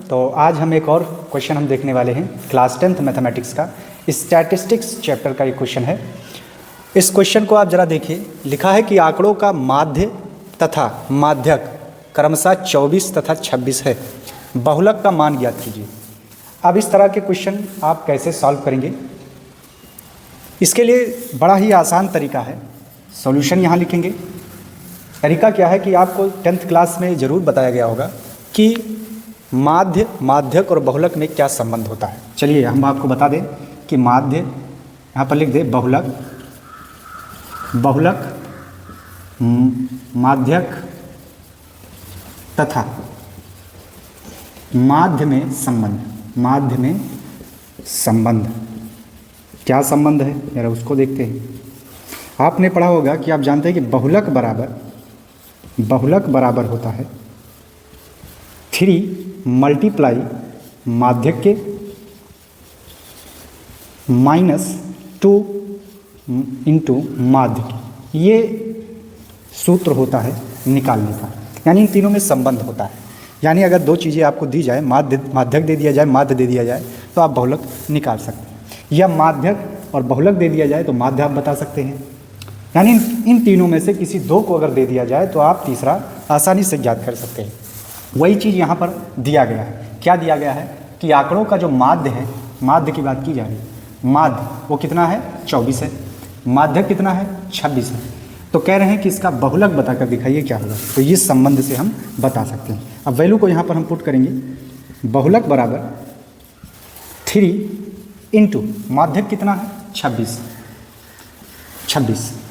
तो आज हम एक और क्वेश्चन हम देखने वाले हैं क्लास 10th मैथमेटिक्स का स्टैटिस्टिक्स चैप्टर का एक क्वेश्चन है। इस क्वेश्चन को आप जरा देखिए, लिखा है कि आंकड़ों का माध्य तथा माध्यक क्रमशः 24 तथा 26 है, बहुलक का मान ज्ञात कीजिए। अब इस तरह के क्वेश्चन आप कैसे सॉल्व करेंगे, इसके लिए बड़ा ही आसान तरीका है। सॉल्यूशन यहाँ लिखेंगे। तरीका क्या है कि आपको 10th क्लास में ज़रूर बताया गया होगा कि माध्य, माध्यक और बहुलक में क्या संबंध होता है। चलिए हम आपको बता दें कि माध्य, यहाँ पर लिख दें बहुलक, बहुलक माध्यक तथा माध्य में संबंध। माध्य में संबंध क्या संबंध है जरा उसको देखते हैं। आपने पढ़ा होगा कि आप जानते हैं कि बहुलक बराबर होता है 3 मल्टीप्लाई माध्यक के -2 इंटू माध्य के। ये सूत्र होता है निकालने का, यानी इन तीनों में संबंध होता है। यानी अगर दो चीज़ें आपको दी जाए, माध्यक दे दिया जाए, माध्य दे दिया जाए, तो आप बहुलक निकाल सकते हैं, या माध्यक और बहुलक दे दिया जाए तो माध्य आप बता सकते हैं। यानी इन तीनों में से किसी दो को अगर दे दिया जाए तो आप तीसरा आसानी से ज्ञात कर सकते हैं। वही चीज़ यहाँ पर दिया गया है। क्या दिया गया है कि आंकड़ों का जो माध्य है, माध्य की बात की जा रही है, माध्य वो कितना है 24 है, माध्यक कितना है 26 है। तो कह रहे हैं कि इसका बहुलक बताकर दिखाइए क्या होगा। तो इस संबंध से हम बता सकते हैं। अब वैल्यू को यहाँ पर हम पुट करेंगे, बहुलक बराबर 3 इंटू माध्यक कितना है 26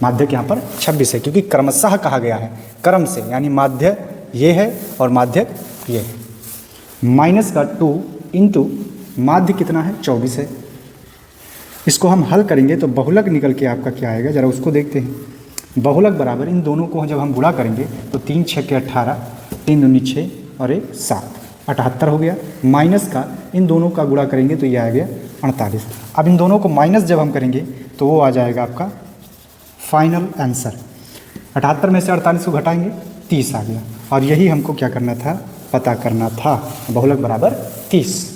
माध्यक यहाँ पर 26 है, क्योंकि क्रमशः कहा गया है, क्रम से, यानी माध्य ये है और माध्यक ये है। माइनस का 2 इंटू माध्य कितना है 24 है। इसको हम हल करेंगे तो बहुलक निकल के आपका क्या आएगा, जरा उसको देखते हैं। बहुलक बराबर इन दोनों को जब हम गुणा करेंगे तो 3 6 के 18, 3 दूनी 6 और 1 7, 78 हो गया। माइनस का इन दोनों का गुणा करेंगे तो ये आ गया 48। अब इन दोनों को माइनस जब हम करेंगे तो वो आ जाएगा आपका फाइनल आंसर। 78 में से 48 को घटाएंगे 30 आ गया। और यही हमको क्या करना था, पता करना था। बहुलक बराबर 30।